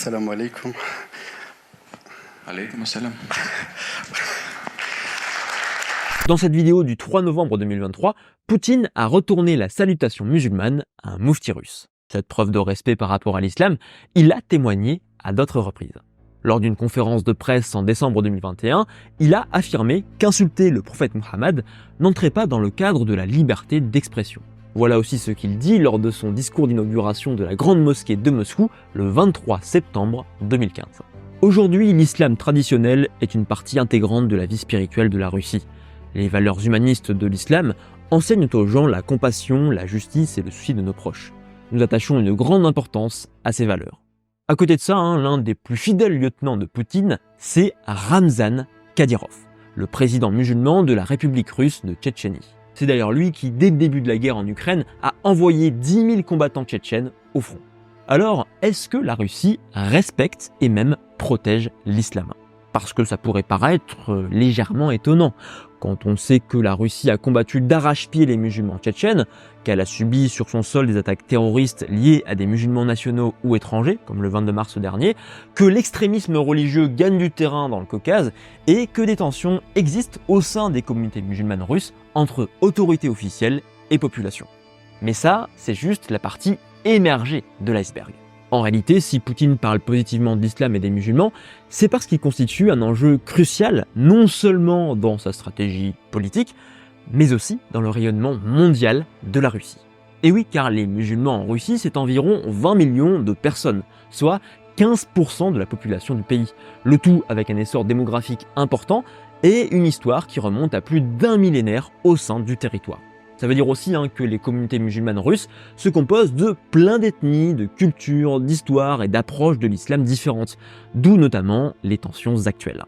Salam alaikum. Alaykoum assalam. Dans cette vidéo du 3 novembre 2023, Poutine a retourné la salutation musulmane à un moufti russe. Cette preuve de respect par rapport à l'islam, il a témoigné à d'autres reprises. Lors d'une conférence de presse en décembre 2021, il a affirmé qu'insulter le prophète Mohammed n'entrait pas dans le cadre de la liberté d'expression. Voilà aussi ce qu'il dit lors de son discours d'inauguration de la grande mosquée de Moscou le 23 septembre 2015. Aujourd'hui, l'islam traditionnel est une partie intégrante de la vie spirituelle de la Russie. Les valeurs humanistes de l'islam enseignent aux gens la compassion, la justice et le souci de nos proches. Nous attachons une grande importance à ces valeurs. À côté de ça, l'un des plus fidèles lieutenants de Poutine, c'est Ramzan Kadyrov, le président musulman de la République russe de Tchétchénie. C'est d'ailleurs lui qui, dès le début de la guerre en Ukraine, a envoyé 10 000 combattants tchétchènes au front. Alors, est-ce que la Russie respecte et même protège l'islam ? Parce que ça pourrait paraître légèrement étonnant, quand on sait que la Russie a combattu d'arrache-pied les musulmans tchétchènes, qu'elle a subi sur son sol des attaques terroristes liées à des musulmans nationaux ou étrangers, comme le 22 mars dernier, que l'extrémisme religieux gagne du terrain dans le Caucase, et que des tensions existent au sein des communautés musulmanes russes entre autorités officielles et population. Mais ça, c'est juste la partie émergée de l'iceberg. En réalité, si Poutine parle positivement de l'islam et des musulmans, c'est parce qu'il constitue un enjeu crucial, non seulement dans sa stratégie politique, mais aussi dans le rayonnement mondial de la Russie. Et oui, car les musulmans en Russie, c'est environ 20 millions de personnes, soit 15% de la population du pays. Le tout avec un essor démographique important et une histoire qui remonte à plus d'un millénaire au sein du territoire. Ça veut dire aussi que les communautés musulmanes russes se composent de plein d'ethnies, de cultures, d'histoires et d'approches de l'islam différentes, d'où notamment les tensions actuelles.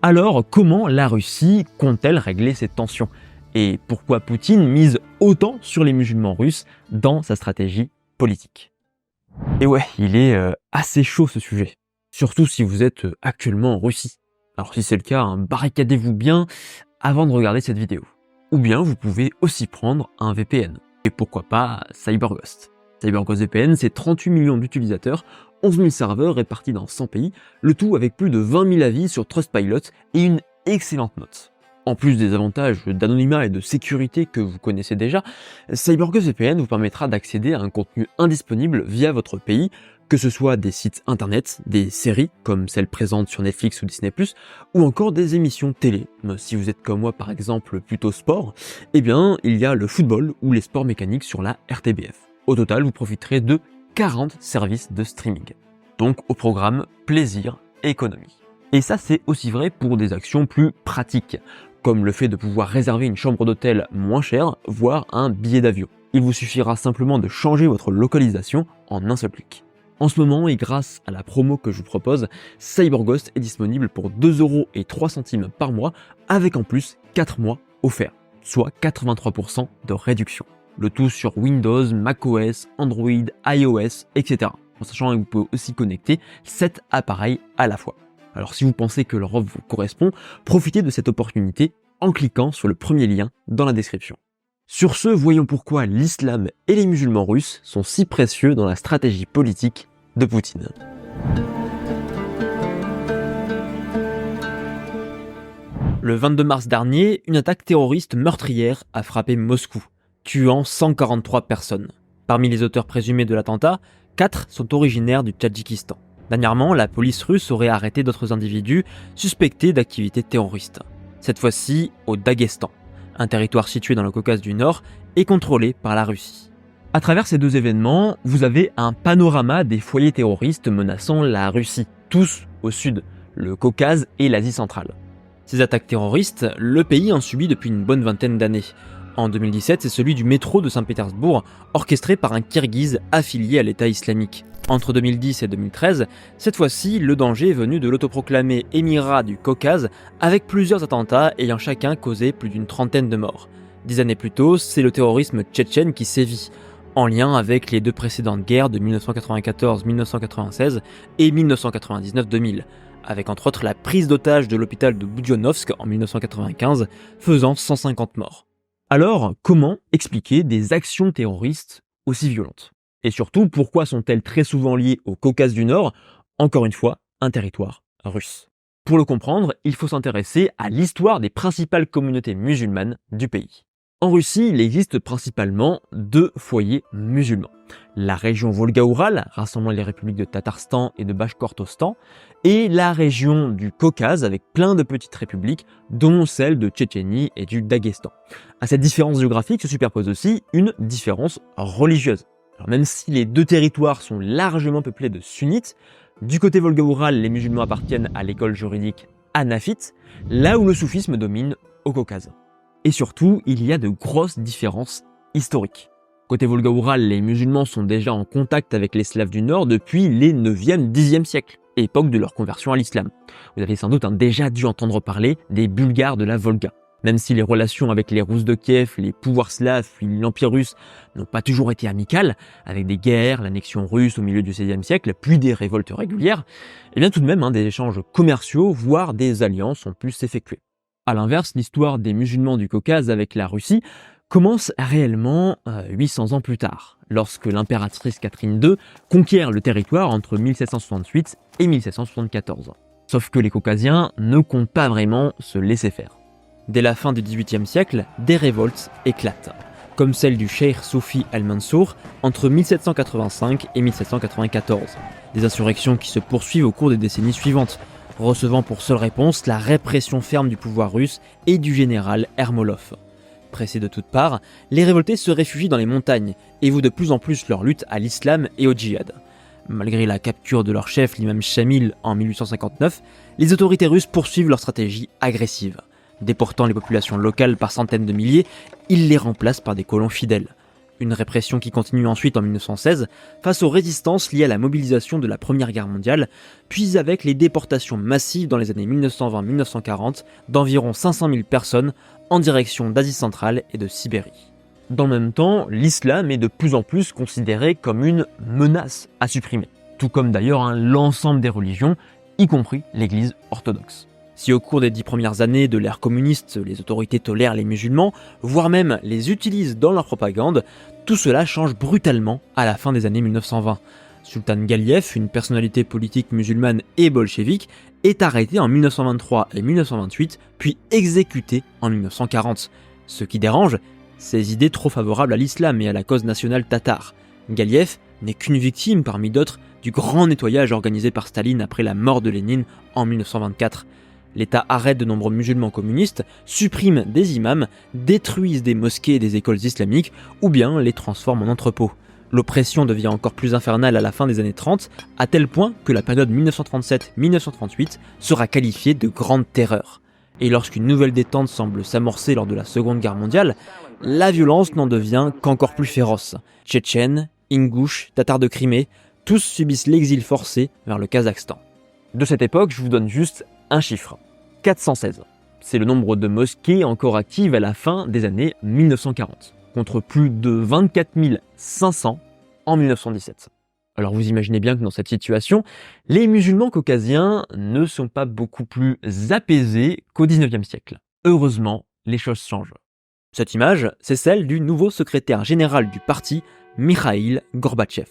Alors, comment la Russie compte-t-elle régler ces tensions ? Et pourquoi Poutine mise autant sur les musulmans russes dans sa stratégie politique ? Et ouais, il est assez chaud ce sujet, surtout si vous êtes actuellement en Russie. Alors si c'est le cas, barricadez-vous bien avant de regarder cette vidéo. Ou bien vous pouvez aussi prendre un VPN. Et pourquoi pas CyberGhost. CyberGhost VPN, c'est 38 millions d'utilisateurs, 11 000 serveurs répartis dans 100 pays, le tout avec plus de 20 000 avis sur Trustpilot et une excellente note. En plus des avantages d'anonymat et de sécurité que vous connaissez déjà, CyberGhost VPN vous permettra d'accéder à un contenu indisponible via votre pays, que ce soit des sites internet, des séries comme celles présentes sur Netflix ou Disney+, ou encore des émissions télé. Si vous êtes comme moi par exemple plutôt sport, eh bien il y a le football ou les sports mécaniques sur la RTBF. Au total, vous profiterez de 40 services de streaming. Donc au programme plaisir et économie. Et ça c'est aussi vrai pour des actions plus pratiques, comme le fait de pouvoir réserver une chambre d'hôtel moins chère, voire un billet d'avion. Il vous suffira simplement de changer votre localisation en un seul clic. En ce moment, et grâce à la promo que je vous propose, CyberGhost est disponible pour 2,03 € par mois, avec en plus 4 mois offerts, soit 83% de réduction. Le tout sur Windows, macOS, Android, iOS, etc. En sachant que vous pouvez aussi connecter 7 appareils à la fois. Alors si vous pensez que leur offre vous correspond, profitez de cette opportunité en cliquant sur le premier lien dans la description. Sur ce, voyons pourquoi l'islam et les musulmans russes sont si précieux dans la stratégie politique de Poutine. Le 22 mars dernier, une attaque terroriste meurtrière a frappé Moscou, tuant 143 personnes. Parmi les auteurs présumés de l'attentat, 4 sont originaires du Tadjikistan. Dernièrement, la police russe aurait arrêté d'autres individus suspectés d'activités terroristes. Cette fois-ci au Daghestan, un territoire situé dans le Caucase du Nord et contrôlé par la Russie. À travers ces deux événements, vous avez un panorama des foyers terroristes menaçant la Russie, tous au sud, le Caucase et l'Asie centrale. Ces attaques terroristes, le pays en subit depuis une bonne vingtaine d'années. En 2017, c'est celui du métro de Saint-Pétersbourg, orchestré par un Kirghize affilié à l'État islamique. Entre 2010 et 2013, cette fois-ci, le danger est venu de l'autoproclamé Émirat du Caucase, avec plusieurs attentats ayant chacun causé plus d'une trentaine de morts. 10 années plus tôt, c'est le terrorisme tchétchène qui sévit, en lien avec les deux précédentes guerres de 1994-1996 et 1999-2000, avec entre autres la prise d'otage de l'hôpital de Boudionovsk en 1995, faisant 150 morts. Alors, comment expliquer des actions terroristes aussi violentes ? Et surtout, pourquoi sont-elles très souvent liées au Caucase du Nord, Encore une fois, un territoire russe. Pour le comprendre, il faut s'intéresser à l'histoire des principales communautés musulmanes du pays. En Russie, il existe principalement 2 foyers musulmans. La région Volga-Oural, rassemblant les républiques de Tatarstan et de Bachkortostan, et la région du Caucase avec plein de petites républiques, dont celle de Tchétchénie et du Daghestan. À cette différence géographique se superpose aussi une différence religieuse. Alors même si les 2 territoires sont largement peuplés de sunnites, du côté Volga-Oural, les musulmans appartiennent à l'école juridique hanafite, là où le soufisme domine au Caucase. Et surtout, il y a de grosses différences historiques. Côté Volga-Oural, les musulmans sont déjà en contact avec les Slaves du Nord depuis les 9e, 10e siècles, époque de leur conversion à l'islam. Vous avez sans doute déjà dû entendre parler des Bulgares de la Volga. Même si les relations avec les Rousses de Kiev, les pouvoirs slaves puis l'Empire russe n'ont pas toujours été amicales, avec des guerres, l'annexion russe au milieu du XVIe siècle, puis des révoltes régulières, et bien tout de même des échanges commerciaux, voire des alliances ont pu s'effectuer. A l'inverse, l'histoire des musulmans du Caucase avec la Russie commence réellement 800 ans plus tard, lorsque l'impératrice Catherine II conquiert le territoire entre 1768 et 1774. Sauf que les Caucasiens ne comptent pas vraiment se laisser faire. Dès la fin du XVIIIe siècle, des révoltes éclatent, comme celle du cheikh Soufi al-Mansour entre 1785 et 1794. Des insurrections qui se poursuivent au cours des décennies suivantes, recevant pour seule réponse la répression ferme du pouvoir russe et du général Ermolov. Pressés de toutes parts, les révoltés se réfugient dans les montagnes et vouent de plus en plus leur lutte à l'islam et au djihad. Malgré la capture de leur chef, l'imam Shamil, en 1859, les autorités russes poursuivent leur stratégie agressive. Déportant les populations locales par centaines de milliers, ils les remplacent par des colons fidèles. Une répression qui continue ensuite en 1916 face aux résistances liées à la mobilisation de la Première Guerre mondiale, puis avec les déportations massives dans les années 1920-1940 d'environ 500 000 personnes en direction d'Asie centrale et de Sibérie. Dans le même temps, l'islam est de plus en plus considéré comme une menace à supprimer, tout comme d'ailleurs l'ensemble des religions, y compris l'Église orthodoxe. Si au cours des 10 premières années de l'ère communiste, les autorités tolèrent les musulmans, voire même les utilisent dans leur propagande, tout cela change brutalement à la fin des années 1920. Sultan Galiev, une personnalité politique musulmane et bolchevique, est arrêté en 1923 et 1928, puis exécuté en 1940. Ce qui dérange, ses idées trop favorables à l'islam et à la cause nationale tatare. Galiev n'est qu'une victime parmi d'autres du grand nettoyage organisé par Staline après la mort de Lénine en 1924. L'État arrête de nombreux musulmans communistes, supprime des imams, détruise des mosquées et des écoles islamiques, ou bien les transforme en entrepôts. L'oppression devient encore plus infernale à la fin des années 30, à tel point que la période 1937-1938 sera qualifiée de grande terreur. Et lorsqu'une nouvelle détente semble s'amorcer lors de la Seconde Guerre mondiale, la violence n'en devient qu'encore plus féroce. Tchétchènes, Ingouches, Tatars de Crimée, tous subissent l'exil forcé vers le Kazakhstan. De cette époque, je vous donne juste un chiffre, 416. C'est le nombre de mosquées encore actives à la fin des années 1940, contre plus de 24 500 en 1917. Alors vous imaginez bien que dans cette situation, les musulmans caucasiens ne sont pas beaucoup plus apaisés qu'au 19e siècle. Heureusement, les choses changent. Cette image, c'est celle du nouveau secrétaire général du parti, Mikhaïl Gorbatchev.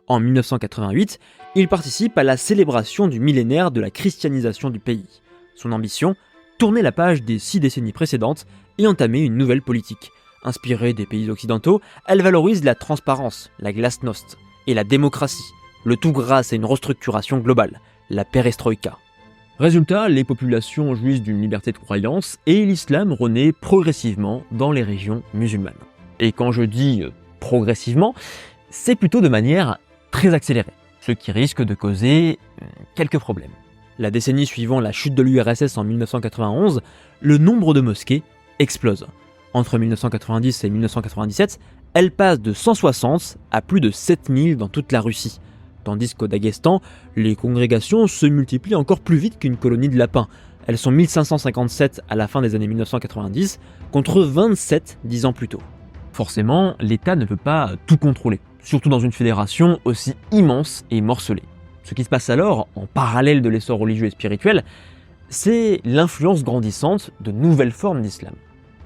En 1988, il participe à la célébration du millénaire de la christianisation du pays. Son ambition, tourner la page des 6 décennies précédentes et entamer une nouvelle politique. Inspirée des pays occidentaux, elle valorise la transparence, la glasnost, et la démocratie, le tout grâce à une restructuration globale, la perestroïka. Résultat, les populations jouissent d'une liberté de croyance et l'islam renaît progressivement dans les régions musulmanes. Et quand je dis progressivement, c'est plutôt de manière très accélérée, ce qui risque de causer quelques problèmes. La décennie suivant la chute de l'URSS en 1991, le nombre de mosquées explose. Entre 1990 et 1997, elle passe de 160 à plus de 7000 dans toute la Russie. Tandis qu'au Daghestan, les congrégations se multiplient encore plus vite qu'une colonie de lapins. Elles sont 1557 à la fin des années 1990, contre 27 10 ans plus tôt. Forcément, l'État ne peut pas tout contrôler, surtout dans une fédération aussi immense et morcelée. Ce qui se passe alors, en parallèle de l'essor religieux et spirituel, c'est l'influence grandissante de nouvelles formes d'islam.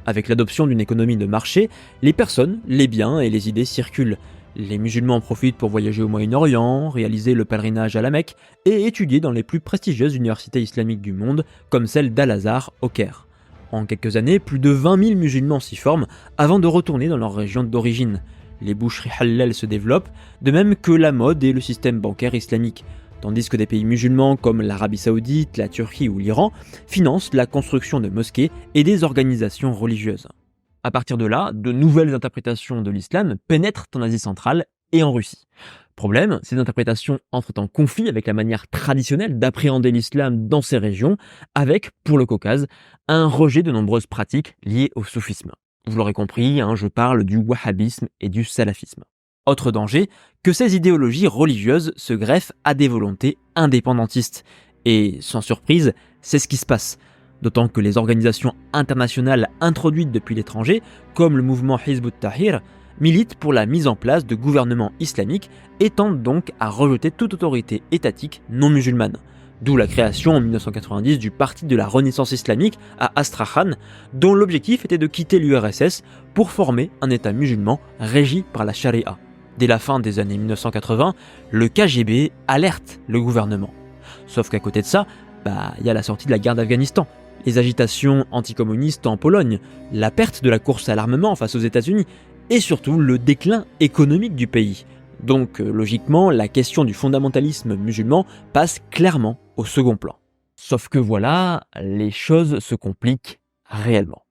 Avec l'adoption d'une économie de marché, les personnes, les biens et les idées circulent. Les musulmans en profitent pour voyager au Moyen-Orient, réaliser le pèlerinage à la Mecque et étudier dans les plus prestigieuses universités islamiques du monde, comme celle d'Al-Azhar au Caire. En quelques années, plus de 20 000 musulmans s'y forment avant de retourner dans leur région d'origine. Les boucheries halal se développent, de même que la mode et le système bancaire islamique, tandis que des pays musulmans comme l'Arabie Saoudite, la Turquie ou l'Iran financent la construction de mosquées et des organisations religieuses. À partir de là, de nouvelles interprétations de l'islam pénètrent en Asie centrale et en Russie. Problème, ces interprétations entrent en conflit avec la manière traditionnelle d'appréhender l'islam dans ces régions, avec, pour le Caucase, un rejet de nombreuses pratiques liées au soufisme. Vous l'aurez compris, je parle du wahhabisme et du salafisme. Autre danger, que ces idéologies religieuses se greffent à des volontés indépendantistes. Et, sans surprise, c'est ce qui se passe. D'autant que les organisations internationales introduites depuis l'étranger, comme le mouvement Hizb ut-Tahrir, militent pour la mise en place de gouvernements islamiques et tentent donc à rejeter toute autorité étatique non musulmane. D'où la création en 1990 du Parti de la Renaissance islamique à Astrakhan, dont l'objectif était de quitter l'URSS pour former un État musulman régi par la charia. Dès la fin des années 1980, le KGB alerte le gouvernement. Sauf qu'à côté de ça, il y a la sortie de la guerre d'Afghanistan, les agitations anticommunistes en Pologne, la perte de la course à l'armement face aux États-Unis, et surtout le déclin économique du pays. Donc logiquement, la question du fondamentalisme musulman passe clairement au second plan. Sauf que voilà, les choses se compliquent réellement.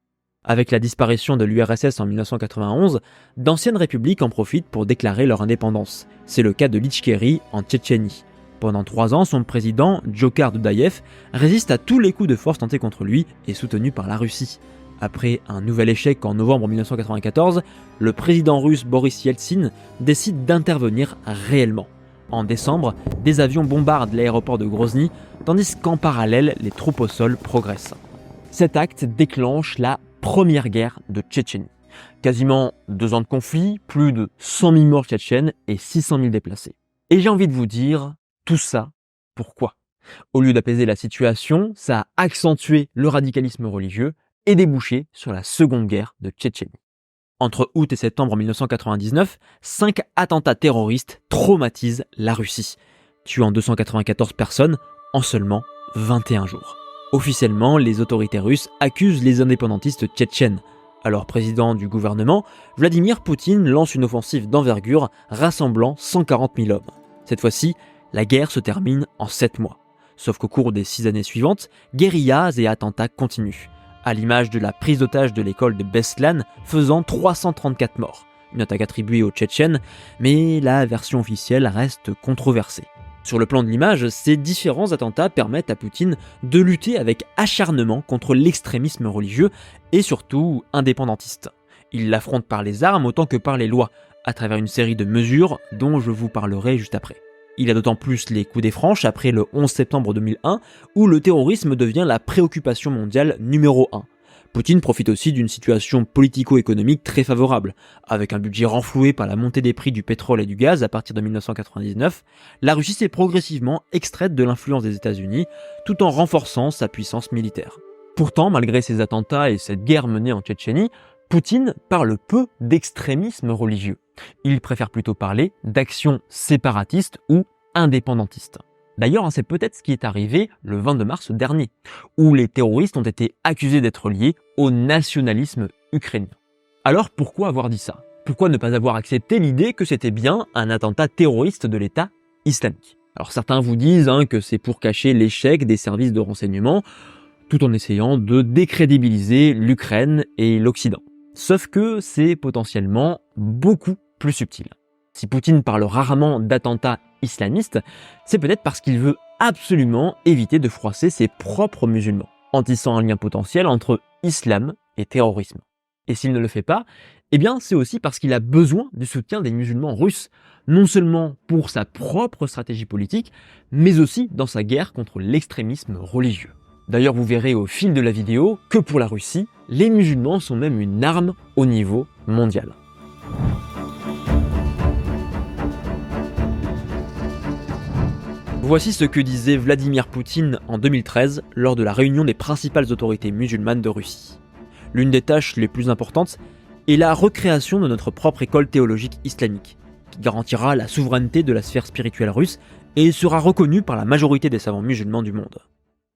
Avec la disparition de l'URSS en 1991, d'anciennes républiques en profitent pour déclarer leur indépendance. C'est le cas de l'Itchérie en Tchétchénie. Pendant 3 ans, son président, Djokhar Dudayev, résiste à tous les coups de force tentés contre lui et soutenu par la Russie. Après un nouvel échec en novembre 1994, le président russe Boris Yeltsin décide d'intervenir réellement. En décembre, des avions bombardent l'aéroport de Grozny, tandis qu'en parallèle, les troupes au sol progressent. Cet acte déclenche la première guerre de Tchétchénie. Quasiment 2 ans de conflit, plus de 100 000 morts tchétchènes et 600 000 déplacés. Et j'ai envie de vous dire, tout ça, pourquoi ? Au lieu d'apaiser la situation, ça a accentué le radicalisme religieux et débouché sur la seconde guerre de Tchétchénie. Entre août et septembre 1999, 5 attentats terroristes traumatisent la Russie, tuant 294 personnes en seulement 21 jours. Officiellement, les autorités russes accusent les indépendantistes tchétchènes. Alors président du gouvernement, Vladimir Poutine lance une offensive d'envergure rassemblant 140 000 hommes. Cette fois-ci, la guerre se termine en 7 mois. Sauf qu'au cours des 6 années suivantes, guérillas et attentats continuent, à l'image de la prise d'otage de l'école de Beslan faisant 334 morts. Une attaque attribuée aux Tchétchènes, mais la version officielle reste controversée. Sur le plan de l'image, ces différents attentats permettent à Poutine de lutter avec acharnement contre l'extrémisme religieux et surtout indépendantiste. Il l'affronte par les armes autant que par les lois, à travers une série de mesures dont je vous parlerai juste après. Il a d'autant plus les coups des franches après le 11 septembre 2001, où le terrorisme devient la préoccupation mondiale numéro 1. Poutine profite aussi d'une situation politico-économique très favorable. Avec un budget renfloué par la montée des prix du pétrole et du gaz à partir de 1999, la Russie s'est progressivement extraite de l'influence des États-Unis, tout en renforçant sa puissance militaire. Pourtant, malgré ces attentats et cette guerre menée en Tchétchénie, Poutine parle peu d'extrémisme religieux. Il préfère plutôt parler d'actions séparatistes ou indépendantistes. D'ailleurs, c'est peut-être ce qui est arrivé le 22 mars dernier, où les terroristes ont été accusés d'être liés au nationalisme ukrainien. Alors pourquoi avoir dit ça ? Pourquoi ne pas avoir accepté l'idée que c'était bien un attentat terroriste de l'État islamique ? Alors certains vous disent que c'est pour cacher l'échec des services de renseignement, tout en essayant de décrédibiliser l'Ukraine et l'Occident. Sauf que c'est potentiellement beaucoup plus subtil. Si Poutine parle rarement d'attentats islamistes, c'est peut-être parce qu'il veut absolument éviter de froisser ses propres musulmans, en tissant un lien potentiel entre islam et terrorisme. Et s'il ne le fait pas, c'est aussi parce qu'il a besoin du soutien des musulmans russes, non seulement pour sa propre stratégie politique, mais aussi dans sa guerre contre l'extrémisme religieux. D'ailleurs, vous verrez au fil de la vidéo que pour la Russie, les musulmans sont même une arme au niveau mondial. Voici ce que disait Vladimir Poutine en 2013 lors de la réunion des principales autorités musulmanes de Russie. L'une des tâches les plus importantes est la recréation de notre propre école théologique islamique, qui garantira la souveraineté de la sphère spirituelle russe et sera reconnu par la majorité des savants musulmans du monde.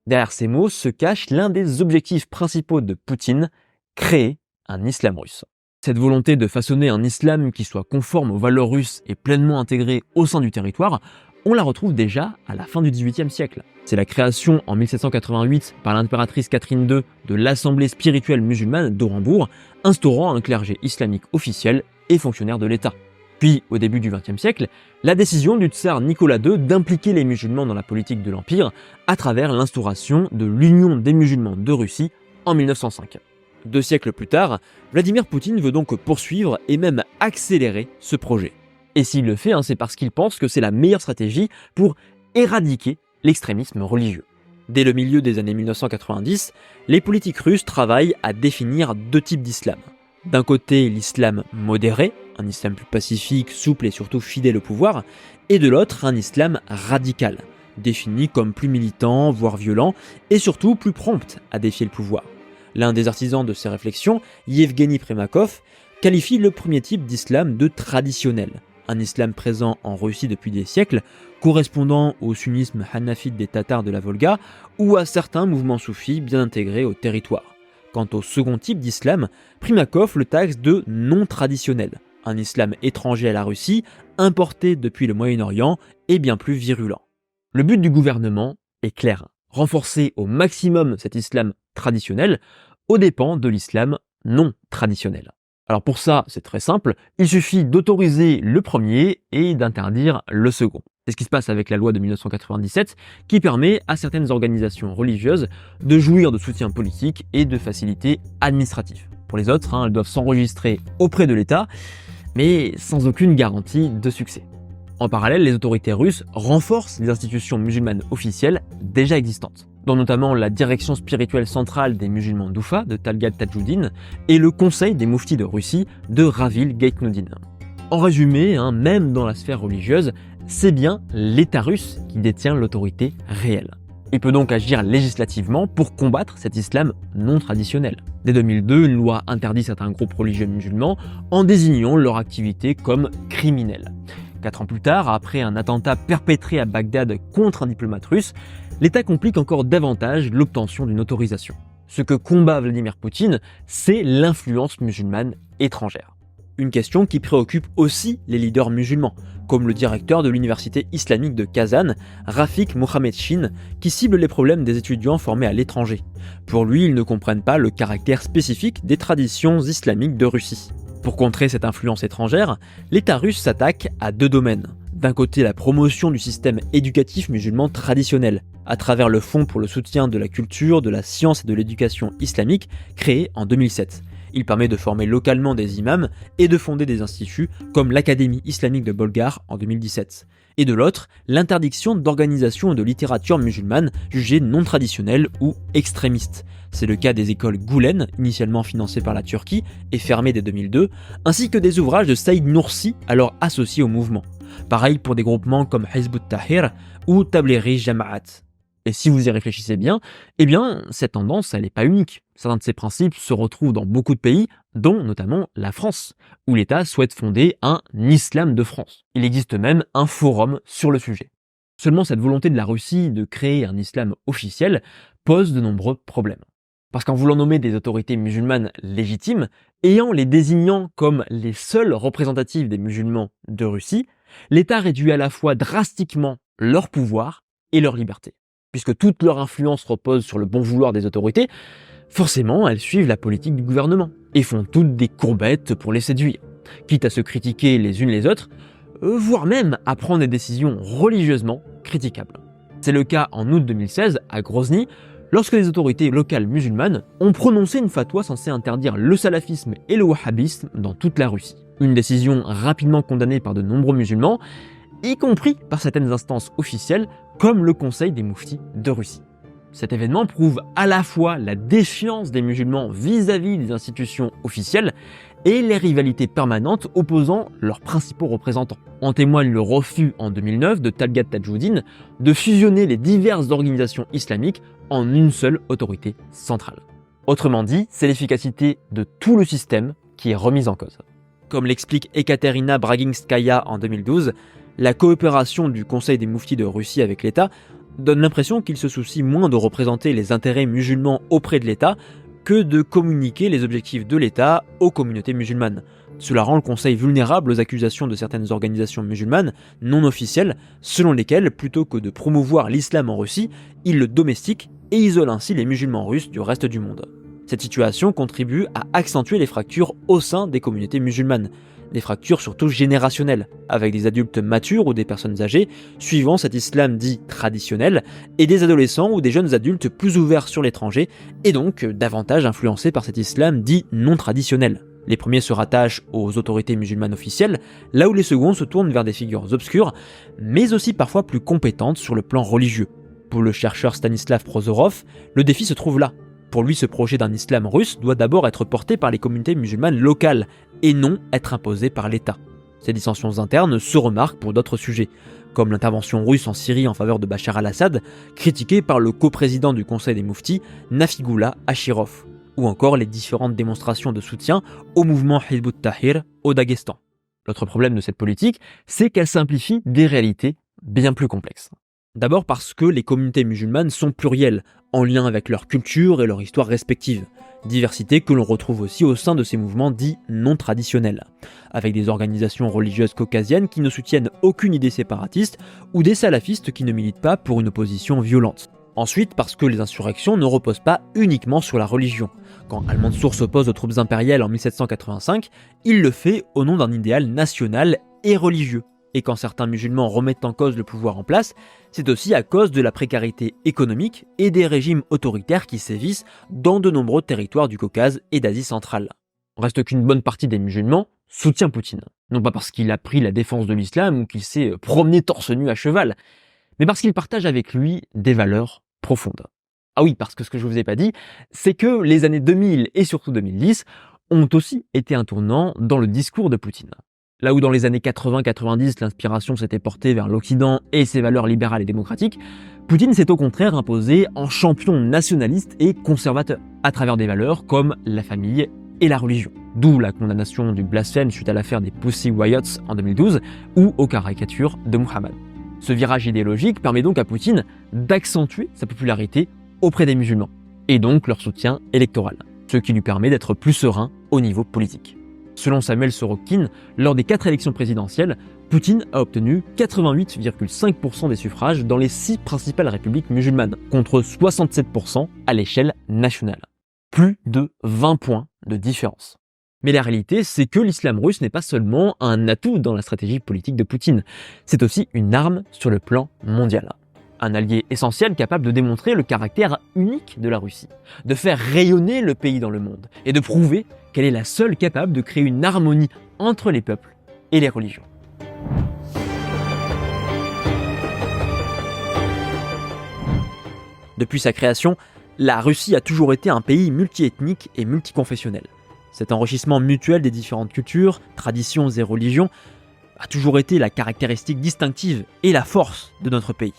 Derrière ces mots se cache l'un des objectifs principaux de Poutine, créer un islam russe. Cette volonté de façonner un islam qui soit conforme aux valeurs russes et pleinement intégré au sein du territoire, on la retrouve déjà à la fin du XVIIIe siècle. C'est la création en 1788 par l'impératrice Catherine II de l'Assemblée spirituelle musulmane d'Orenbourg, instaurant un clergé islamique officiel et fonctionnaire de l'État. Puis, au début du XXe siècle, la décision du tsar Nicolas II d'impliquer les musulmans dans la politique de l'Empire à travers l'instauration de l'Union des musulmans de Russie en 1905. 2 siècles plus tard, Vladimir Poutine veut donc poursuivre et même accélérer ce projet. Et s'il le fait, c'est parce qu'il pense que c'est la meilleure stratégie pour éradiquer l'extrémisme religieux. Dès le milieu des années 1990, les politiques russes travaillent à définir 2 types d'islam. D'un côté, l'islam modéré, un islam plus pacifique, souple et surtout fidèle au pouvoir, et de l'autre, un islam radical, défini comme plus militant, voire violent, et surtout plus prompt à défier le pouvoir. L'un des artisans de ces réflexions, Yevgeny Primakov, qualifie le premier type d'islam de traditionnel, un islam présent en Russie depuis des siècles, correspondant au sunnisme hanafite des Tatars de la Volga ou à certains mouvements soufis bien intégrés au territoire. Quant au second type d'islam, Primakov le taxe de non traditionnel, un islam étranger à la Russie, importé depuis le Moyen-Orient et bien plus virulent. Le but du gouvernement est clair, renforcer au maximum cet islam traditionnel aux dépens de l'islam non traditionnel. Alors pour ça, c'est très simple, il suffit d'autoriser le premier et d'interdire le second. C'est ce qui se passe avec la loi de 1997 qui permet à certaines organisations religieuses de jouir de soutien politique et de facilités administratives. Pour les autres, elles doivent s'enregistrer auprès de l'État, mais sans aucune garantie de succès. En parallèle, les autorités russes renforcent les institutions musulmanes officielles déjà existantes, dont notamment la direction spirituelle centrale des musulmans d'Oufa de Talgat Tajuddin et le conseil des mouftis de Russie de Ravil Gaitnoudin. En résumé, même dans la sphère religieuse, c'est bien l'État russe qui détient l'autorité réelle. Il peut donc agir législativement pour combattre cet islam non traditionnel. Dès 2002, une loi interdit certains groupes religieux musulmans en désignant leur activité comme criminelle. 4 ans plus tard, après un attentat perpétré à Bagdad contre un diplomate russe, l'État complique encore davantage l'obtention d'une autorisation. Ce que combat Vladimir Poutine, c'est l'influence musulmane étrangère. Une question qui préoccupe aussi les leaders musulmans, comme le directeur de l'université islamique de Kazan, Rafik Mohammedshin, qui cible les problèmes des étudiants formés à l'étranger. Pour lui, ils ne comprennent pas le caractère spécifique des traditions islamiques de Russie. Pour contrer cette influence étrangère, l'État russe s'attaque à 2 domaines. D'un côté, la promotion du système éducatif musulman traditionnel, à travers le Fonds pour le soutien de la culture, de la science et de l'éducation islamique, créé en 2007. Il permet de former localement des imams et de fonder des instituts comme l'Académie islamique de Bolgar en 2017. Et de l'autre, l'interdiction d'organisations de littérature musulmane jugées non traditionnelles ou extrémistes. C'est le cas des écoles Gülen, initialement financées par la Turquie et fermées dès 2002, ainsi que des ouvrages de Saïd Nursi, alors associés au mouvement. Pareil pour des groupements comme Hizb ut-Tahrir ou Tablighi Jama'at. Et si vous y réfléchissez bien, cette tendance, elle n'est pas unique. Certains de ces principes se retrouvent dans beaucoup de pays, dont notamment la France, où l'État souhaite fonder un Islam de France. Il existe même un forum sur le sujet. Seulement, cette volonté de la Russie de créer un islam officiel pose de nombreux problèmes. Parce qu'en voulant nommer des autorités musulmanes légitimes, et en les désignant comme les seuls représentatifs des musulmans de Russie, l'État réduit à la fois drastiquement leur pouvoir et leur liberté. Puisque toute leur influence repose sur le bon vouloir des autorités, forcément elles suivent la politique du gouvernement et font toutes des courbettes pour les séduire, quitte à se critiquer les unes les autres, voire même à prendre des décisions religieusement critiquables. C'est le cas en août 2016 à Grozny, lorsque les autorités locales musulmanes ont prononcé une fatwa censée interdire le salafisme et le wahhabisme dans toute la Russie. Une décision rapidement condamnée par de nombreux musulmans, y compris par certaines instances officielles comme le Conseil des mouftis de Russie. Cet événement prouve à la fois la défiance des musulmans vis-à-vis des institutions officielles et les rivalités permanentes opposant leurs principaux représentants. En témoigne le refus en 2009 de Talgat Tajuddin de fusionner les diverses organisations islamiques en une seule autorité centrale. Autrement dit, c'est l'efficacité de tout le système qui est remise en cause. Comme l'explique Ekaterina Bragingskaya en 2012, la coopération du Conseil des Mouftis de Russie avec l'État donne l'impression qu'il se soucie moins de représenter les intérêts musulmans auprès de l'État que de communiquer les objectifs de l'État aux communautés musulmanes. Cela rend le Conseil vulnérable aux accusations de certaines organisations musulmanes non officielles, selon lesquelles, plutôt que de promouvoir l'islam en Russie, il le domestique et isole ainsi les musulmans russes du reste du monde. Cette situation contribue à accentuer les fractures au sein des communautés musulmanes, des fractures surtout générationnelles, avec des adultes matures ou des personnes âgées suivant cet islam dit traditionnel, et des adolescents ou des jeunes adultes plus ouverts sur l'étranger, et donc davantage influencés par cet islam dit non traditionnel. Les premiers se rattachent aux autorités musulmanes officielles, là où les seconds se tournent vers des figures obscures, mais aussi parfois plus compétentes sur le plan religieux. Pour le chercheur Stanislav Prozorov, le défi se trouve là. Pour lui, ce projet d'un islam russe doit d'abord être porté par les communautés musulmanes locales, et non être imposé par l'État. Ces dissensions internes se remarquent pour d'autres sujets, comme l'intervention russe en Syrie en faveur de Bachar al-Assad, critiquée par le coprésident du Conseil des Mouftis, Nafigullah Ashirov, ou encore les différentes démonstrations de soutien au mouvement Hizb ut-Tahrir au Daghestan. L'autre problème de cette politique, c'est qu'elle simplifie des réalités bien plus complexes. D'abord parce que les communautés musulmanes sont plurielles, en lien avec leur culture et leur histoire respective. Diversité que l'on retrouve aussi au sein de ces mouvements dits non traditionnels, avec des organisations religieuses caucasiennes qui ne soutiennent aucune idée séparatiste ou des salafistes qui ne militent pas pour une opposition violente. Ensuite, parce que les insurrections ne reposent pas uniquement sur la religion. Quand Al-Mansour s'oppose aux troupes impériales en 1785, il le fait au nom d'un idéal national et religieux. Et quand certains musulmans remettent en cause le pouvoir en place, c'est aussi à cause de la précarité économique et des régimes autoritaires qui sévissent dans de nombreux territoires du Caucase et d'Asie centrale. Reste qu'une bonne partie des musulmans soutient Poutine. Non pas parce qu'il a pris la défense de l'islam ou qu'il s'est promené torse nu à cheval, mais parce qu'il partage avec lui des valeurs profondes. Ah oui, parce que ce que je vous ai pas dit, c'est que les années 2000 et surtout 2010 ont aussi été un tournant dans le discours de Poutine. Là où dans les années 80-90, l'inspiration s'était portée vers l'Occident et ses valeurs libérales et démocratiques, Poutine s'est au contraire imposé en champion nationaliste et conservateur, à travers des valeurs comme la famille et la religion. D'où la condamnation du blasphème suite à l'affaire des Pussy Riots en 2012 ou aux caricatures de Muhammad. Ce virage idéologique permet donc à Poutine d'accentuer sa popularité auprès des musulmans, et donc leur soutien électoral, ce qui lui permet d'être plus serein au niveau politique. Selon Samuel Sorokin, lors des 4 élections présidentielles, Poutine a obtenu 88,5% des suffrages dans les 6 principales républiques musulmanes, contre 67% à l'échelle nationale. Plus de 20 points de différence. Mais la réalité, c'est que l'islam russe n'est pas seulement un atout dans la stratégie politique de Poutine, c'est aussi une arme sur le plan mondial. Un allié essentiel capable de démontrer le caractère unique de la Russie, de faire rayonner le pays dans le monde et de prouver qu'elle est la seule capable de créer une harmonie entre les peuples et les religions. Depuis sa création, la Russie a toujours été un pays multiethnique et multiconfessionnel. Cet enrichissement mutuel des différentes cultures, traditions et religions a toujours été la caractéristique distinctive et la force de notre pays.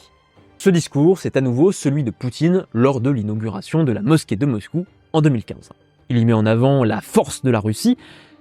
Ce discours, c'est à nouveau celui de Poutine lors de l'inauguration de la mosquée de Moscou en 2015. Il y met en avant la force de la Russie,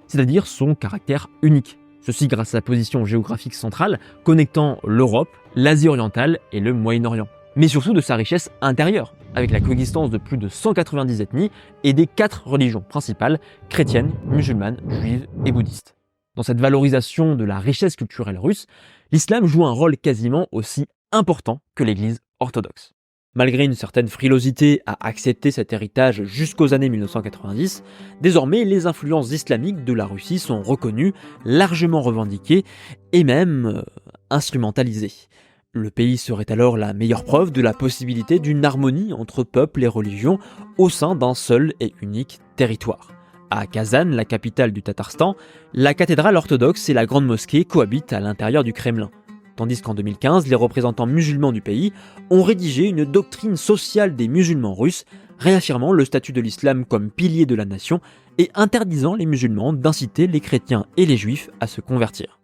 c'est-à-dire son caractère unique. Ceci grâce à sa position géographique centrale, connectant l'Europe, l'Asie orientale et le Moyen-Orient. Mais surtout de sa richesse intérieure, avec la coexistence de plus de 190 ethnies et des 4 religions principales, chrétiennes, musulmanes, juives et bouddhistes. Dans cette valorisation de la richesse culturelle russe, l'islam joue un rôle quasiment aussi important que l'Église orthodoxe. Malgré une certaine frilosité à accepter cet héritage jusqu'aux années 1990, désormais les influences islamiques de la Russie sont reconnues, largement revendiquées et même instrumentalisées. Le pays serait alors la meilleure preuve de la possibilité d'une harmonie entre peuples et religions au sein d'un seul et unique territoire. À Kazan, la capitale du Tatarstan, la cathédrale orthodoxe et la grande mosquée cohabitent à l'intérieur du Kremlin. Tandis qu'en 2015, les représentants musulmans du pays ont rédigé une doctrine sociale des musulmans russes, réaffirmant le statut de l'islam comme pilier de la nation et interdisant les musulmans d'inciter les chrétiens et les juifs à se convertir.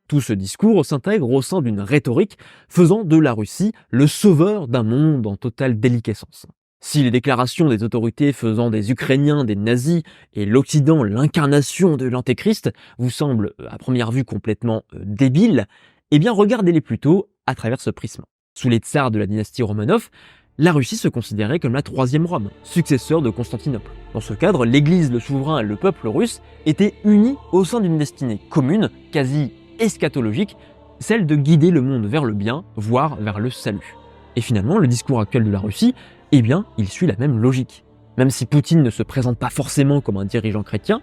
Tout ce discours s'intègre au sein d'une rhétorique faisant de la Russie le sauveur d'un monde en totale déliquescence. Si les déclarations des autorités faisant des Ukrainiens des nazis et l'Occident l'incarnation de l'Antéchrist vous semblent à première vue complètement débiles, eh bien regardez-les plutôt à travers ce prisme. Sous les tsars de la dynastie Romanov, la Russie se considérait comme la troisième Rome, successeur de Constantinople. Dans ce cadre, l'Église, le souverain et le peuple russe étaient unis au sein d'une destinée commune, quasi eschatologique, celle de guider le monde vers le bien, voire vers le salut. Et finalement, le discours actuel de la Russie, eh bien, il suit la même logique. Même si Poutine ne se présente pas forcément comme un dirigeant chrétien,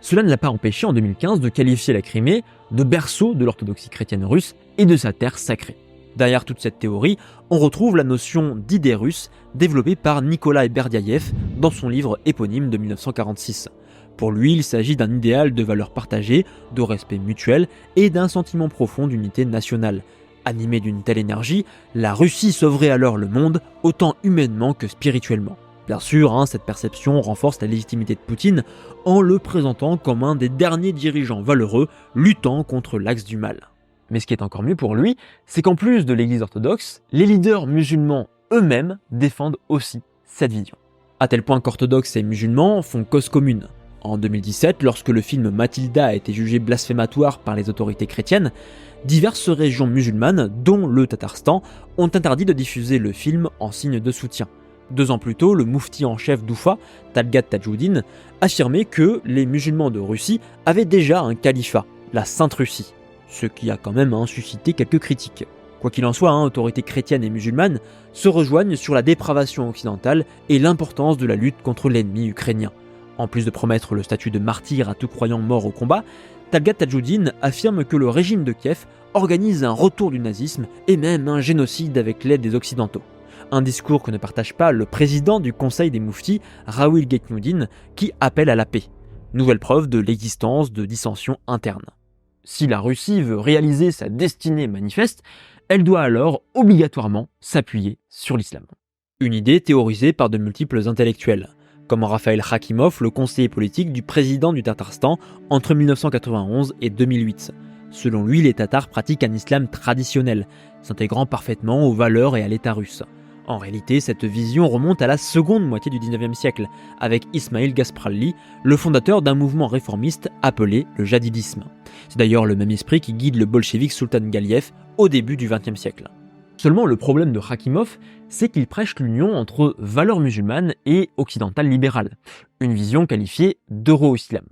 cela ne l'a pas empêché en 2015 de qualifier la Crimée de berceau de l'orthodoxie chrétienne russe et de sa terre sacrée. Derrière toute cette théorie, on retrouve la notion d'idée russe développée par Nikolai Berdiaïev dans son livre éponyme de 1946. Pour lui, il s'agit d'un idéal de valeurs partagées, de respect mutuel et d'un sentiment profond d'unité nationale. Animée d'une telle énergie, la Russie sauverait alors le monde, autant humainement que spirituellement. Bien sûr, cette perception renforce la légitimité de Poutine en le présentant comme un des derniers dirigeants valeureux luttant contre l'axe du mal. Mais ce qui est encore mieux pour lui, c'est qu'en plus de l'Église orthodoxe, les leaders musulmans eux-mêmes défendent aussi cette vision. À tel point qu'orthodoxes et musulmans font cause commune. En 2017, lorsque le film Matilda a été jugé blasphématoire par les autorités chrétiennes, diverses régions musulmanes, dont le Tatarstan, ont interdit de diffuser le film en signe de soutien. 2 ans plus tôt, le moufti en chef d'Oufa, Talgat Tajoudine, affirmait que les musulmans de Russie avaient déjà un califat, la Sainte Russie, ce qui a quand même suscité quelques critiques. Quoi qu'il en soit, autorités chrétiennes et musulmanes se rejoignent sur la dépravation occidentale et l'importance de la lutte contre l'ennemi ukrainien. En plus de promettre le statut de martyr à tout croyant mort au combat, Talgat Tajoudine affirme que le régime de Kiev organise un retour du nazisme et même un génocide avec l'aide des Occidentaux. Un discours que ne partage pas le président du Conseil des Mouftis, Rawil Guetnoudine, qui appelle à la paix. Nouvelle preuve de l'existence de dissensions internes. Si la Russie veut réaliser sa destinée manifeste, elle doit alors obligatoirement s'appuyer sur l'islam. Une idée théorisée par de multiples intellectuels, comme Raphaël Khakimov, le conseiller politique du président du Tatarstan entre 1991 et 2008. Selon lui, les Tatars pratiquent un islam traditionnel, s'intégrant parfaitement aux valeurs et à l'État russe. En réalité, cette vision remonte à la seconde moitié du 19e siècle, avec Ismail Gaspralli, le fondateur d'un mouvement réformiste appelé le djihadisme. C'est d'ailleurs le même esprit qui guide le bolchevique Sultan Galiev au début du 20e siècle. Seulement le problème de Khakimov, c'est qu'il prêche l'union entre valeurs musulmanes et occidentales libérales, une vision qualifiée d'euro-islam.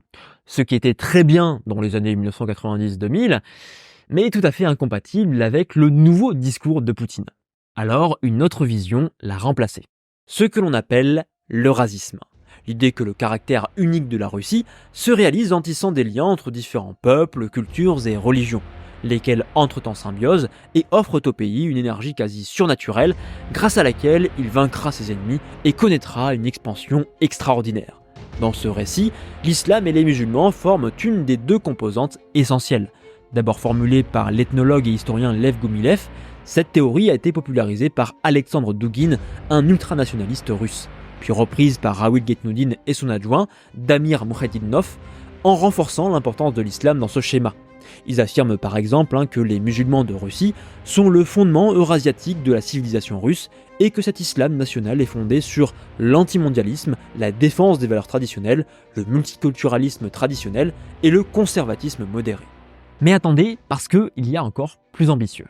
Ce qui était très bien dans les années 1990-2000, mais tout à fait incompatible avec le nouveau discours de Poutine. Alors, une autre vision l'a remplacé. Ce que l'on appelle l'eurasisme. L'idée que le caractère unique de la Russie se réalise en tissant des liens entre différents peuples, cultures et religions, lesquels entrent en symbiose et offrent au pays une énergie quasi surnaturelle grâce à laquelle il vaincra ses ennemis et connaîtra une expansion extraordinaire. Dans ce récit, l'islam et les musulmans forment une des 2 composantes essentielles. D'abord formulée par l'ethnologue et historien Lev Gumilev, cette théorie a été popularisée par Alexandre Douguine, un ultranationaliste russe, puis reprise par Rawil Guetnoudine et son adjoint, Damir Mukhedinov, en renforçant l'importance de l'islam dans ce schéma. Ils affirment par exemple que les musulmans de Russie sont le fondement eurasiatique de la civilisation russe et que cet islam national est fondé sur l'antimondialisme, la défense des valeurs traditionnelles, le multiculturalisme traditionnel et le conservatisme modéré. Mais attendez, parce qu'il y a encore plus ambitieux.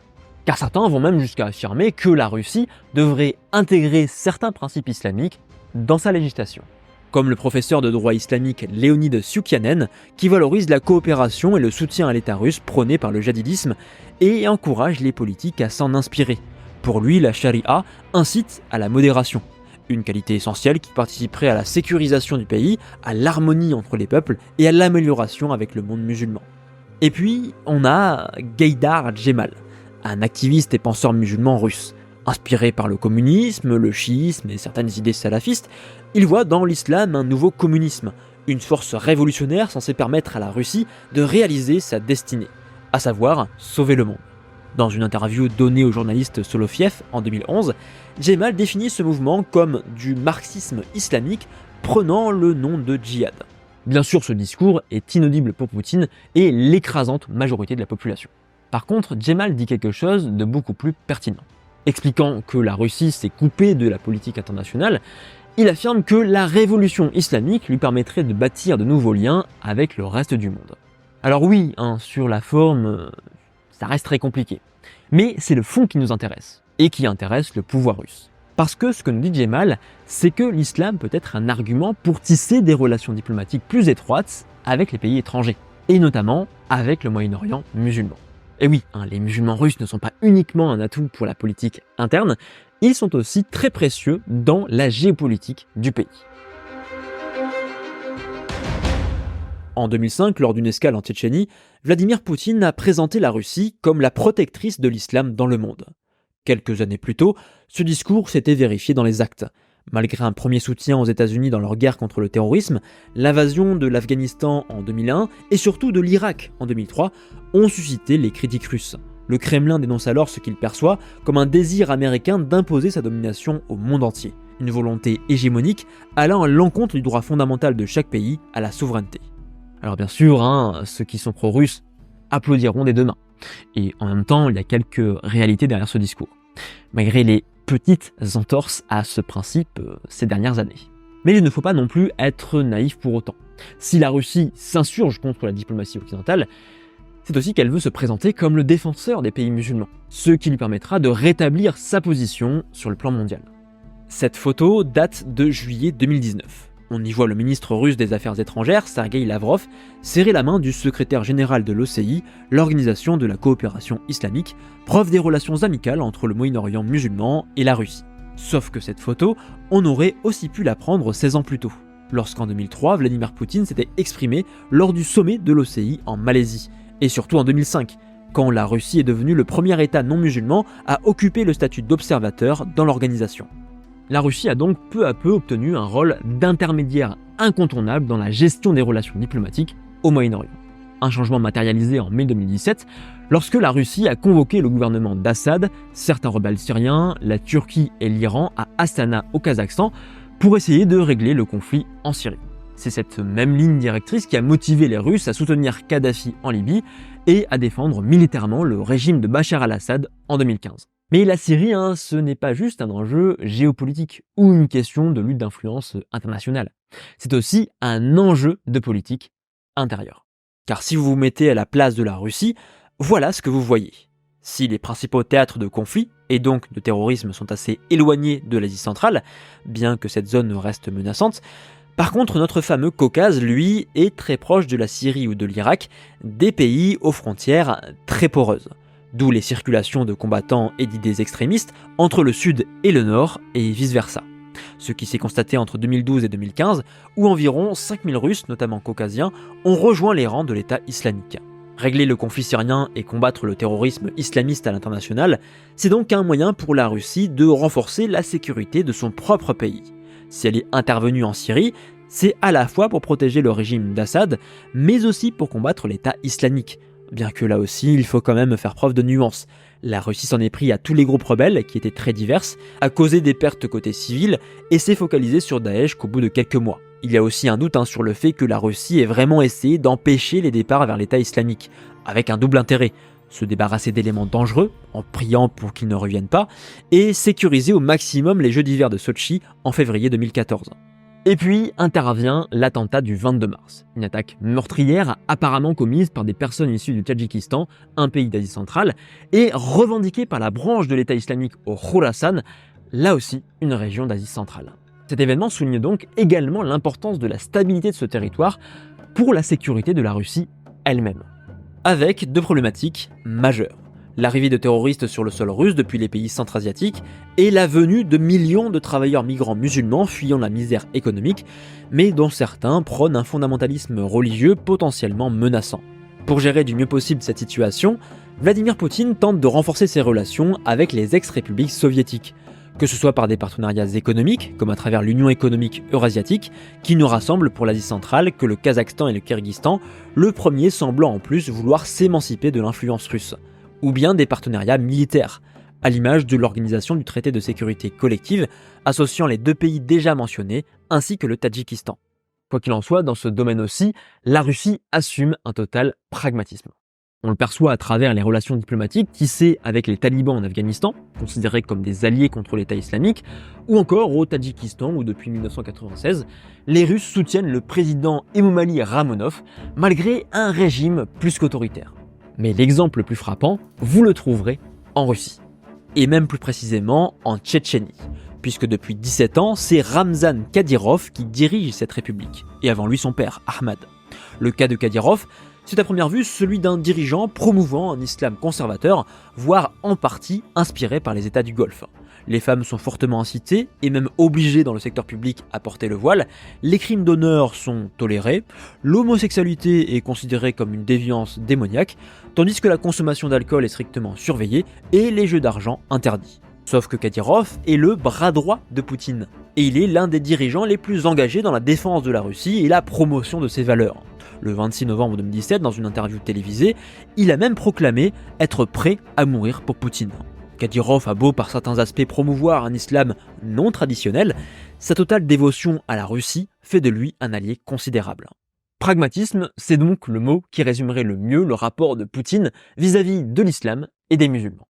Car certains vont même jusqu'à affirmer que la Russie devrait intégrer certains principes islamiques dans sa législation. Comme le professeur de droit islamique Leonid Syukianen, qui valorise la coopération et le soutien à l'État russe prôné par le djihadisme et encourage les politiques à s'en inspirer. Pour lui, la charia incite à la modération, une qualité essentielle qui participerait à la sécurisation du pays, à l'harmonie entre les peuples et à l'amélioration avec le monde musulman. Et puis, on a Gaïdar Djemal, un activiste et penseur musulman russe. Inspiré par le communisme, le chiisme et certaines idées salafistes, il voit dans l'islam un nouveau communisme, une force révolutionnaire censée permettre à la Russie de réaliser sa destinée, à savoir sauver le monde. Dans une interview donnée au journaliste Solofiev en 2011, Djemal définit ce mouvement comme du marxisme islamique prenant le nom de djihad. Bien sûr, ce discours est inaudible pour Poutine et l'écrasante majorité de la population. Par contre, Djemal dit quelque chose de beaucoup plus pertinent. Expliquant que la Russie s'est coupée de la politique internationale, il affirme que la révolution islamique lui permettrait de bâtir de nouveaux liens avec le reste du monde. Alors oui, sur la forme, ça reste très compliqué. Mais c'est le fond qui nous intéresse, et qui intéresse le pouvoir russe. Parce que ce que nous dit Djemal, c'est que l'islam peut être un argument pour tisser des relations diplomatiques plus étroites avec les pays étrangers, et notamment avec le Moyen-Orient musulman. Et oui, les musulmans russes ne sont pas uniquement un atout pour la politique interne, ils sont aussi très précieux dans la géopolitique du pays. En 2005, lors d'une escale en Tchétchénie, Vladimir Poutine a présenté la Russie comme la protectrice de l'islam dans le monde. Quelques années plus tôt, ce discours s'était vérifié dans les actes. Malgré un premier soutien aux États-Unis dans leur guerre contre le terrorisme, l'invasion de l'Afghanistan en 2001 et surtout de l'Irak en 2003 ont suscité les critiques russes. Le Kremlin dénonce alors ce qu'il perçoit comme un désir américain d'imposer sa domination au monde entier, une volonté hégémonique allant à l'encontre du droit fondamental de chaque pays à la souveraineté. Alors bien sûr, ceux qui sont pro-russes applaudiront des deux mains. Et en même temps, il y a quelques réalités derrière ce discours, malgré les petites entorses à ce principe ces dernières années. Mais il ne faut pas non plus être naïf pour autant. Si la Russie s'insurge contre la diplomatie occidentale, c'est aussi qu'elle veut se présenter comme le défenseur des pays musulmans, ce qui lui permettra de rétablir sa position sur le plan mondial. Cette photo date de juillet 2019. On y voit le ministre russe des Affaires étrangères, Sergueï Lavrov, serrer la main du secrétaire général de l'OCI, l'Organisation de la coopération islamique, preuve des relations amicales entre le Moyen-Orient musulman et la Russie. Sauf que cette photo, on aurait aussi pu la prendre 16 ans plus tôt, lorsqu'en 2003, Vladimir Poutine s'était exprimé lors du sommet de l'OCI en Malaisie, et surtout en 2005, quand la Russie est devenue le premier État non musulman à occuper le statut d'observateur dans l'organisation. La Russie a donc peu à peu obtenu un rôle d'intermédiaire incontournable dans la gestion des relations diplomatiques au Moyen-Orient. Un changement matérialisé en mai 2017, lorsque la Russie a convoqué le gouvernement d'Assad, certains rebelles syriens, la Turquie et l'Iran à Astana au Kazakhstan pour essayer de régler le conflit en Syrie. C'est cette même ligne directrice qui a motivé les Russes à soutenir Kadhafi en Libye et à défendre militairement le régime de Bachar al-Assad en 2015. Mais la Syrie, ce n'est pas juste un enjeu géopolitique ou une question de lutte d'influence internationale. C'est aussi un enjeu de politique intérieure. Car si vous vous mettez à la place de la Russie, voilà ce que vous voyez. Si les principaux théâtres de conflit et donc de terrorisme sont assez éloignés de l'Asie centrale, bien que cette zone reste menaçante, par contre notre fameux Caucase, lui, est très proche de la Syrie ou de l'Irak, des pays aux frontières très poreuses. D'où les circulations de combattants et d'idées extrémistes entre le sud et le nord, et vice-versa. Ce qui s'est constaté entre 2012 et 2015, où environ 5000 Russes, notamment caucasiens, ont rejoint les rangs de l'État islamique. Régler le conflit syrien et combattre le terrorisme islamiste à l'international, c'est donc un moyen pour la Russie de renforcer la sécurité de son propre pays. Si elle est intervenue en Syrie, c'est à la fois pour protéger le régime d'Assad, mais aussi pour combattre l'État islamique. Bien que là aussi, il faut quand même faire preuve de nuance. La Russie s'en est pris à tous les groupes rebelles, qui étaient très diverses, a causé des pertes côté civil, et s'est focalisé sur Daesh qu'au bout de quelques mois. Il y a aussi un doute sur le fait que la Russie ait vraiment essayé d'empêcher les départs vers l'État islamique, avec un double intérêt. Se débarrasser d'éléments dangereux, en priant pour qu'ils ne reviennent pas, et sécuriser au maximum les Jeux d'hiver de Sotchi en février 2014. Et puis intervient l'attentat du 22 mars, une attaque meurtrière apparemment commise par des personnes issues du Tadjikistan, un pays d'Asie centrale, et revendiquée par la branche de l'État islamique au Khorasan, là aussi une région d'Asie centrale. Cet événement souligne donc également l'importance de la stabilité de ce territoire pour la sécurité de la Russie elle-même. Avec deux problématiques majeures. L'arrivée de terroristes sur le sol russe depuis les pays centra-asiatiques et la venue de millions de travailleurs migrants musulmans fuyant la misère économique, mais dont certains prônent un fondamentalisme religieux potentiellement menaçant. Pour gérer du mieux possible cette situation, Vladimir Poutine tente de renforcer ses relations avec les ex-républiques soviétiques, que ce soit par des partenariats économiques, comme à travers l'Union économique eurasiatique, qui ne rassemble pour l'Asie centrale que le Kazakhstan et le Kyrgyzstan, le premier semblant en plus vouloir s'émanciper de l'influence russe, ou bien des partenariats militaires, à l'image de l'Organisation du traité de sécurité collective, associant les deux pays déjà mentionnés, ainsi que le Tadjikistan. Quoi qu'il en soit, dans ce domaine aussi, la Russie assume un total pragmatisme. On le perçoit à travers les relations diplomatiques tissées avec les talibans en Afghanistan, considérés comme des alliés contre l'État islamique, ou encore au Tadjikistan où depuis 1996, les Russes soutiennent le président Emomali Ramonov malgré un régime plus qu'autoritaire. Mais l'exemple le plus frappant, vous le trouverez en Russie, et même plus précisément en Tchétchénie, puisque depuis 17 ans, c'est Ramzan Kadyrov qui dirige cette république, et avant lui son père, Ahmad. Le cas de Kadyrov, c'est à première vue celui d'un dirigeant promouvant un islam conservateur, voire en partie inspiré par les États du Golfe. Les femmes sont fortement incitées et même obligées dans le secteur public à porter le voile, les crimes d'honneur sont tolérés, l'homosexualité est considérée comme une déviance démoniaque, tandis que la consommation d'alcool est strictement surveillée et les jeux d'argent interdits. Sauf que Kadyrov est le bras droit de Poutine, et il est l'un des dirigeants les plus engagés dans la défense de la Russie et la promotion de ses valeurs. Le 26 novembre 2017, dans une interview télévisée, il a même proclamé être prêt à mourir pour Poutine. Kadyrov a beau par certains aspects promouvoir un islam non traditionnel, sa totale dévotion à la Russie fait de lui un allié considérable. Pragmatisme, c'est donc le mot qui résumerait le mieux le rapport de Poutine vis-à-vis de l'islam et des musulmans.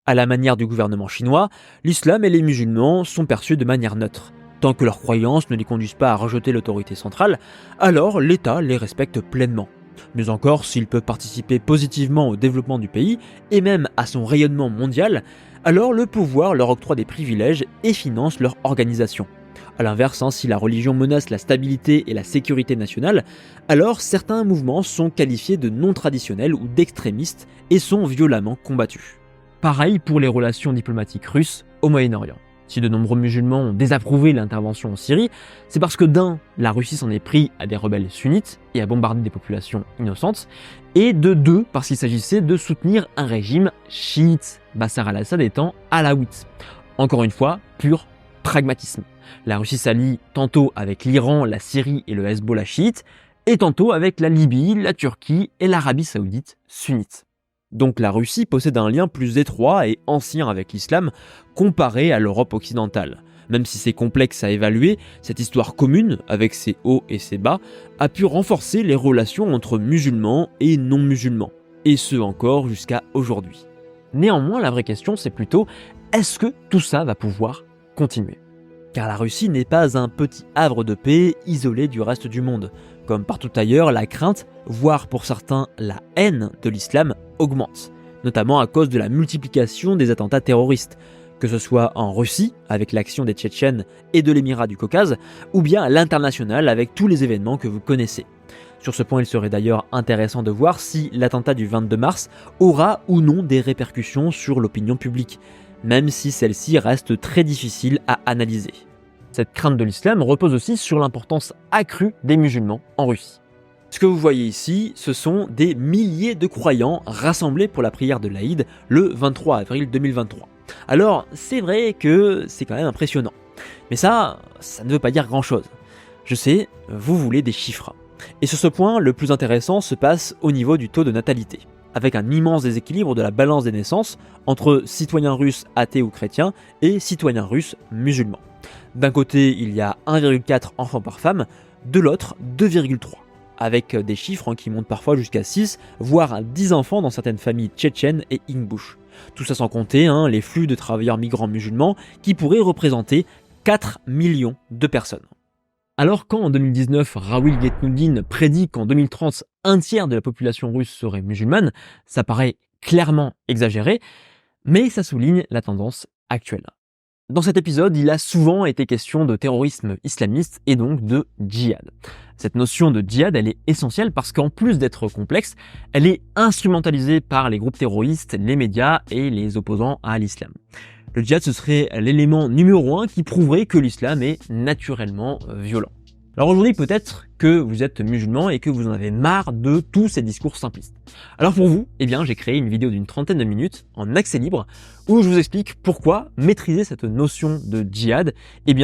À la manière du gouvernement chinois, l'islam et les musulmans sont perçus de manière neutre. Tant que leurs croyances ne les conduisent pas à rejeter l'autorité centrale, alors l'État les respecte pleinement. Mais encore, s'ils peuvent participer positivement au développement du pays, et même à son rayonnement mondial, alors le pouvoir leur octroie des privilèges et finance leur organisation. A l'inverse, si la religion menace la stabilité et la sécurité nationale, alors certains mouvements sont qualifiés de non traditionnels ou d'extrémistes et sont violemment combattus. Pareil pour les relations diplomatiques russes au Moyen-Orient. Si de nombreux musulmans ont désapprouvé l'intervention en Syrie, c'est parce que d'un, la Russie s'en est pris à des rebelles sunnites et a bombardé des populations innocentes, et de deux, parce qu'il s'agissait de soutenir un régime chiite, Bachar al-Assad étant alawite. Encore une fois, pur pragmatisme. La Russie s'allie tantôt avec l'Iran, la Syrie et le Hezbollah chiite, et tantôt avec la Libye, la Turquie et l'Arabie saoudite sunnite. Donc la Russie possède un lien plus étroit et ancien avec l'islam comparé à l'Europe occidentale. Même si c'est complexe à évaluer, cette histoire commune, avec ses hauts et ses bas, a pu renforcer les relations entre musulmans et non-musulmans, et ce encore jusqu'à aujourd'hui. Néanmoins, la vraie question c'est plutôt, est-ce que tout ça va pouvoir continuer ? Car la Russie n'est pas un petit havre de paix isolé du reste du monde. Comme partout ailleurs, la crainte, voire pour certains la haine de l'islam, augmente, notamment à cause de la multiplication des attentats terroristes, que ce soit en Russie, avec l'action des Tchétchènes et de l'Émirat du Caucase, ou bien à l'international avec tous les événements que vous connaissez. Sur ce point, il serait d'ailleurs intéressant de voir si l'attentat du 22 mars aura ou non des répercussions sur l'opinion publique, même si celle-ci reste très difficile à analyser. Cette crainte de l'islam repose aussi sur l'importance accrue des musulmans en Russie. Ce que vous voyez ici, ce sont des milliers de croyants rassemblés pour la prière de l'Aïd le 23 avril 2023. Alors, c'est vrai que c'est quand même impressionnant. Mais ça ne veut pas dire grand-chose. Je sais, vous voulez des chiffres. Et sur ce point, le plus intéressant se passe au niveau du taux de natalité, avec un immense déséquilibre de la balance des naissances entre citoyens russes athées ou chrétiens et citoyens russes musulmans. D'un côté, il y a 1,4 enfants par femme, de l'autre, 2,3, avec des chiffres qui montent parfois jusqu'à 6, voire 10 enfants dans certaines familles tchétchènes et ingouches. Tout ça sans compter les flux de travailleurs migrants musulmans qui pourraient représenter 4 millions de personnes. Alors quand en 2019, Raoul Guetnoudine prédit qu'en 2030, un tiers de la population russe serait musulmane, ça paraît clairement exagéré, mais ça souligne la tendance actuelle. Dans cet épisode, il a souvent été question de terrorisme islamiste et donc de djihad. Cette notion de djihad, elle est essentielle parce qu'en plus d'être complexe, elle est instrumentalisée par les groupes terroristes, les médias et les opposants à l'islam. Le djihad, ce serait l'élément numéro 1 qui prouverait que l'islam est naturellement violent. Alors aujourd'hui, peut-être que vous êtes musulman et que vous en avez marre de tous ces discours simplistes. Alors pour vous, j'ai créé une vidéo d'une 30aine de minutes en accès libre où je vous explique pourquoi maîtriser cette notion de djihad,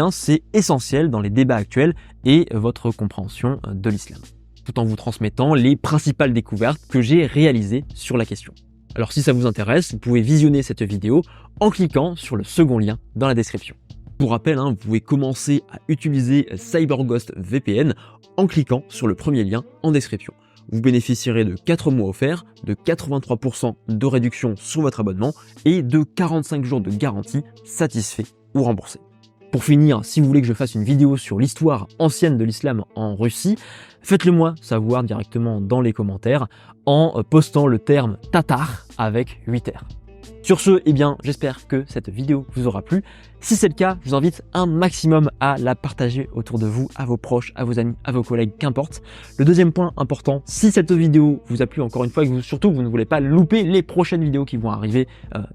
c'est essentiel dans les débats actuels et votre compréhension de l'islam, tout en vous transmettant les principales découvertes que j'ai réalisées sur la question. Alors si ça vous intéresse, vous pouvez visionner cette vidéo en cliquant sur le second lien dans la description. Pour rappel, vous pouvez commencer à utiliser CyberGhost VPN en cliquant sur le premier lien en description. vous bénéficierez de 4 mois offerts, de 83% de réduction sur votre abonnement et de 45 jours de garantie satisfait ou remboursé. Pour finir, si vous voulez que je fasse une vidéo sur l'histoire ancienne de l'islam en Russie, faites-le moi savoir directement dans les commentaires en postant le terme tatar avec 8 R. Sur ce, eh bien, j'espère que cette vidéo vous aura plu. Si c'est le cas, je vous invite un maximum à la partager autour de vous, à vos proches, à vos amis, à vos collègues, qu'importe. Le deuxième point important, si cette vidéo vous a plu, encore une fois, et que surtout vous ne voulez pas louper les prochaines vidéos qui vont arriver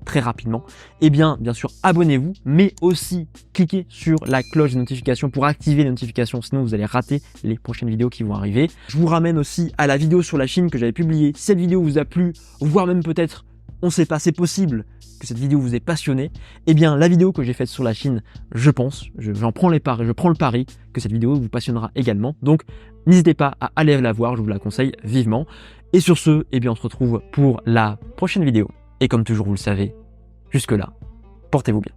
très rapidement, eh bien sûr, abonnez-vous, mais aussi cliquez sur la cloche de notification pour activer les notifications, sinon vous allez rater les prochaines vidéos qui vont arriver. Je vous ramène aussi à la vidéo sur la Chine que j'avais publiée. Si cette vidéo vous a plu, voire même peut-être on ne sait pas, c'est possible que cette vidéo vous ait passionné, eh bien la vidéo que j'ai faite sur la Chine, je pense, j'en prends les paris, je prends le pari que cette vidéo vous passionnera également. Donc n'hésitez pas à aller la voir, je vous la conseille vivement. Et sur ce, eh bien on se retrouve pour la prochaine vidéo. Et comme toujours vous le savez, jusque là, portez-vous bien.